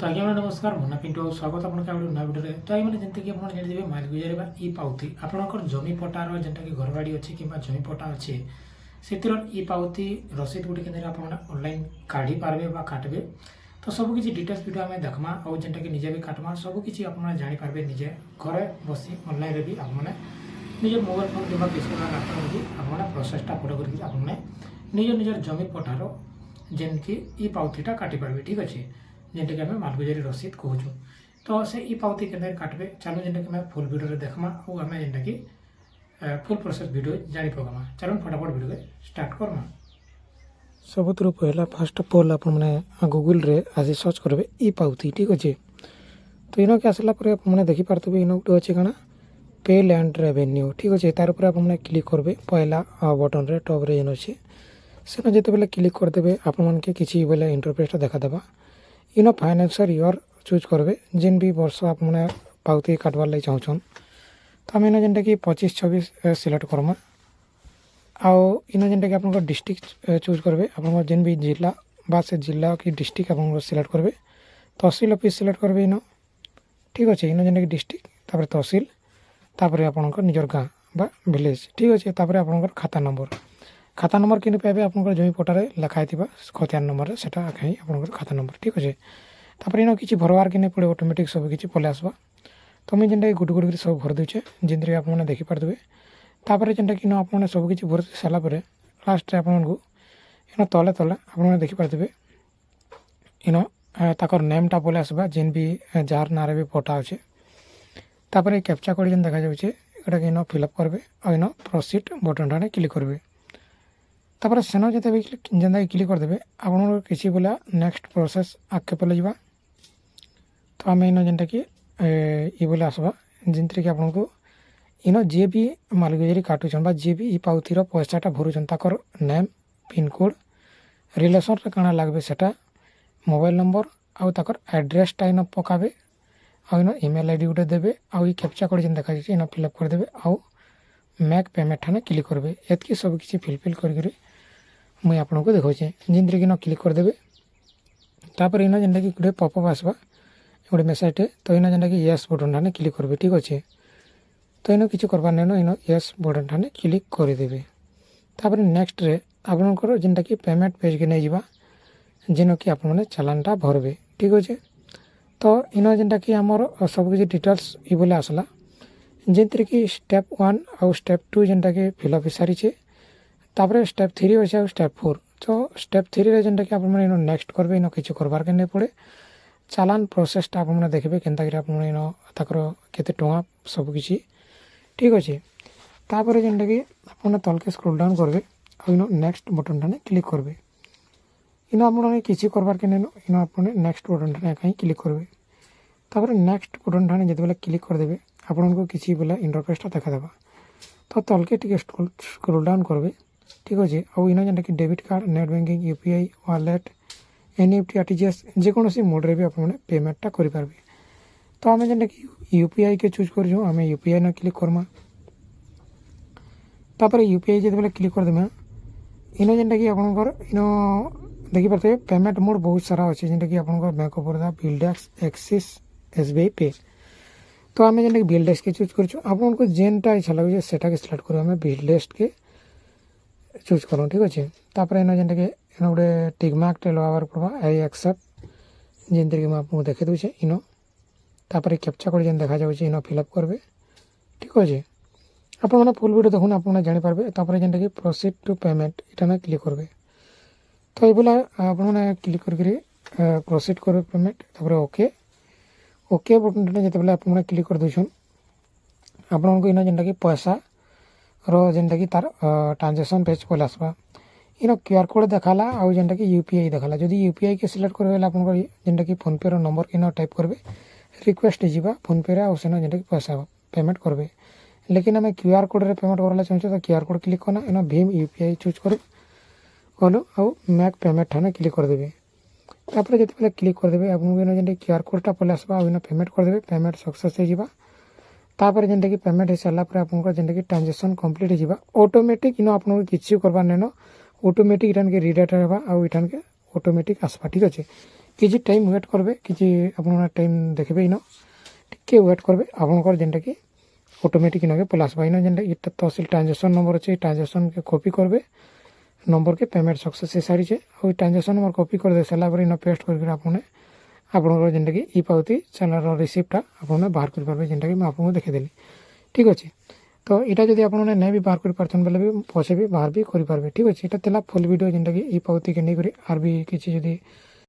तो आज्ञा मैंने नमस्कार मुन्ना पिंटू स्वागत आपन का नया वीडियो तो आज्ञा मैंने जंते कि आपन जानि देबे माइलगुजारी बा ई पाउती आपनकर जमी पटार जेंटा कि घरबाड़ी अछि किबा जमी पटा अछि सेतिर ई पाउती रसीद गुडी केने आपन ऑनलाइन काढी पारबे बा काटबे तो सब किछि डिटेल्स वीडियो हमें देखमा और जेंटा कि निजे भी काटमा सब किछि आपन जानि पारबे निजे घरे बसी ऑनलाइन रे भी आपन निजे मोबाइल फोन किबा पीसी का लैपटॉप भी आपन प्रोसेसटा फोटो करके आपन निजे निजे जमी पटार जेन कि ई पाउतीटा काटी पारबे ठीक अछि जेनटा कि आम मालगुजारी रसीद कहूँ तो से ई पाउती के काटबे चलो जेनटा कि मैं फुल वीडियो देखमा और आम जेनटा कि फुल प्रोसेस वीडियो जानी पकामा चलो फटाफट वीडियो स्टार्ट करमा सबुत पहला फास्ट ऑफ ऑल आप गूगल रे आज सर्च करेंगे ई पाउती ठीक अच्छे तो इन के आसला आपने देखिपारे इन गोटे अच्छे कण पे लैंड रेवेन्यू ठीक अच्छे तार आप क्लिक करेंगे पहला बटन रे टॉप रे अच्छे से जिते बेले क्लिक करदे आपन के किसी बेले इंटरफेस देखादेबा इन फाइनेंसर ईयर चूज करेंगे जेन भी वर्ष आप पाउती काटवार लगे चाहून तो आम इन जेनटा कि 25-26 सिलेक्ट करमा आउ इन जेनटा कि आप डिस्ट्रिक्ट चूज करेंगे आप जेन भी जिला बा से जिला कि डिस्ट्रिक्ट आप सिलेक्ट करेंगे तहसिल ऑफिस सिलेक्ट करेंगे इन ठीक अच्छे इन जेनटा कि डिस्ट्रिक्ट तापर तहसिल तापर आप निजर गाँ बा विलेज ठीक अच्छे तापर आप खाता नंबर कि पाइबे आप जमी पटार लिखाई खतियान नंबर से आप खाता नंबर ठीक अच्छे तापर इन किसी भरवार कि नहीं पड़े ऑटोमेटिक सब किसी पलि आसवा तो मुझे जेनटा गुट गुट सब भर दूचे जिनते आप देखिपारे तापर जेनटा कि आप सब किसी भर सारापर लास्ट आपको इन तले तले आप देखिपारे इन ताकर नेमटा पलि आसवा जेन भी जार ना भी पटा अच्छे तापर कैप्चा कोड जेन देखा जाऊे यहाँ इन फिलअप करेंगे और इन प्रोसीड बटन टा क्लिक करेंगे तापर सेन जिते भी जेनता क्लिक करदे आप किसी बोला नेक्स्ट प्रोसेस आगे पले जावा तो आम इन जेनटा कि ये बोले आसवा जिनते कि आपको इन जी भी मालगुजारी काटुन जी भी पाउतीर पैसाटा भरुन ताकर नेम पिनकोड रिलेसन रे काଣା लागबे सेटा मोबाइल नंबर आउ ताकर एड्रेसटा इन पकाबे आउ इन ईमेल आईडी गोटे देबे आउ ई कैप्चा कोड जेन देखा इन फिलअप करदे आउ मेक पेमेंट ठाने क्लिक करबे एतकी सब किसी फिलफिल करके मुझे आपको देखा जिनते कि क्लिक करदे तापर इन जेनटा कि गोटे पपअप आसवा गोटे मेसेज तो इन जेनटा कि येस बटन ठाने क्लिक करेंगे ठीक अच्छे तो इन किसी करवार नहीं इन येस बटन ठाने क्लिक करदेवे तापर नेक्स्ट रे आपनकर जेनटा कि पेमेंट पेज के नहीं जावा जेन कि आप चालानटा भरबे ठीक अच्छे तो इन जेनटा कि आमर सब किसी डिटेल्स ये बोले आसला जिनते कि स्टेप 1 आउ स्टेप 2 जेनटा कि फिलअप हो सारी तापर स्टेप 3 अच्छे और स्टेप 4 तो स्टेप 3 रे जेनटा कि आप नेक्स्ट करेंगे इन किसी करवार के नहीं पड़े चालान प्रोसेसटा आप देखिए केनता आप इन ताकर केते टଙ୍କା सब किसी ठीक अच्छे तापर जेनटा कि आप तलके स्क्रॉल डाउन करेंगे और in next button Thane click करेंगे इन आप किसी करवार के नहीं इन आप नेक्स्ट बटन ठाने कहीं क्लिक करेंगे तापर नेक्स्ट बटन ठाने जिते बेले क्लिक करदे आपको किसी बेले इंटरफेसटा देखादेबा तो तलके टिके स्क्रॉल डाउन करेंगे ठीक अच्छे और इन जेनटा कि debit card net banking UPI wallet NEFT RTGS जेकोसी मोड्रे भी आप पेमेंटा करेंगे तो आम जेनटा कि यूपीआई के चूज कर यूपीआई ना क्लिक करमा तापर यूपीआई जिते बेले क्लिक करदे इन जेनटा कि आपंकर इन देखिपारे पेमेंट मोड बहुत सारा अच्छे जेनटा कि आपंकर Bank of Baroda BillDesk Axis SBI पे तो आम जेनटा कि बिल्डेक्स के चूज कर जेनटा इच्छा लगे सेटा सिलेक्ट कर बिल्डेक्स के चूज करूँ ठीक अच्छे तापर इन जेनटा कि इन गोटे tick mark लगार Padwa I accept जिनते कि आपको देखे दूचे इन तापर कैप्चा कोड जेन देखा जाऊे इन फिलअप करेंगे ठीक अच्छे आपने फुल वीडियो देखुन आप जानीपारे तापर जेनटा कि प्रोसीड टू पेमेंट इटा क्लिक करेंगे तो ये बोला आपने क्लिक करके प्रोसीड करेंगे पेमेंट तापर ओके ओके बटन जिते बेले आप क्लिक कर दून आपको इन जेनटा कि पैसा जेनटा कि तार ट्रांजेक्शन पेज पहले आसवा इन क्यूआर कोड देखाला आउ जेनटा कि यूपीआई देखाला जदि यूपीआई के सिलेक्ट करेंगे आप जेनटा कि फोन पे रो नंबर इन टाइप करेंगे रिक्वेस्ट जावा फोन पे रे सेन जेनटा कि पैसा पेमेंट करेंगे लेकिन आम क्यूआर कोड रे पेमेंट करला चाहूँ तो क्यूआर कोड क्लिक करना इन भीम यूपीआई चूज कर गलु आउ मेक पेमेंट ठाने क्लिक करदेवे तापर जिते बेले क्लिक करदे आपको इन जेनटा क्यूआर कोडटा पलि आसवा इन पेमेंट करदे पेमेंट सक्सेस हो तापर जेनटा कि पेमेंट हो सारापर आपको जेनटा कि ट्रांजेक्शन कंप्लीट हो ऑटोमेटिक इन आपको किसी करवार नहीं ऑटोमेटिक इठान के रिडायरेक्ट होगा आउ इठान के ऑटोमेटिक आसवा ठीक अच्छे କିଛି ଟାଇମ୍ ୱେଟ୍ କରିବେ, କିଛି ଆପଣ ଟାଇମ୍ ଦେଖିବେ ଇନ ଟିକେ ୱେଟ୍ କରିବେ, ଆପଣଙ୍କର ଯେନ୍ଟାକି ଅଟୋମେଟିକ୍ ନକେ ପଳେଇ ଆସିବା। ଇନ ଯେନ୍ଟା ଇଟା ତହସିଲ ଟ୍ରାଞ୍ଜାକ୍ସନ୍ ନମ୍ବର ଅଛି, ଟ୍ରାଞ୍ଜାକ୍ସନ୍କେ କପି କରିବେ, ନମ୍ବରକେ ପେମେଣ୍ଟ ସକ୍ସେସ୍ ହେଇସାରିଛେ ଆଉ ଟ୍ରାଞ୍ଜାକ୍ସନ୍ ନମ୍ବର କପି କରିଦେଇ ସାରିଲା ପରେ ଇନ ପେଷ୍ଟ କରିକି ଆପଣଙ୍କର ଯେନ୍ଟାକି ଇ ପାଉତି ଚ୍ୟାନେଲ୍ର ରିସିପ୍ଟଟା ଆପଣମାନେ ବାହାର କରିପାରିବେ, ଯେନ୍ଟାକି ମୁଁ ଆପଣଙ୍କୁ ଦେଖେଇଦେଲି। ଠିକ୍ ଅଛି, ତ ଏଇଟା ଯଦି ଆପଣମାନେ ନାଇଁ ବି ବାହାର କରିପାରୁଛନ୍ ବେଲେ ବି ପଛେ ବି ବାହାର ବି କରିପାରିବେ। ଠିକ୍ ଅଛି, ଏଇଟା ଥିଲା ଫୁଲ୍ ଭିଡ଼ିଓ ଯେନ୍ଟାକି ଇ ପାଉତିକେ ନେଇକରି ଆର୍ ବି କିଛି ଯଦି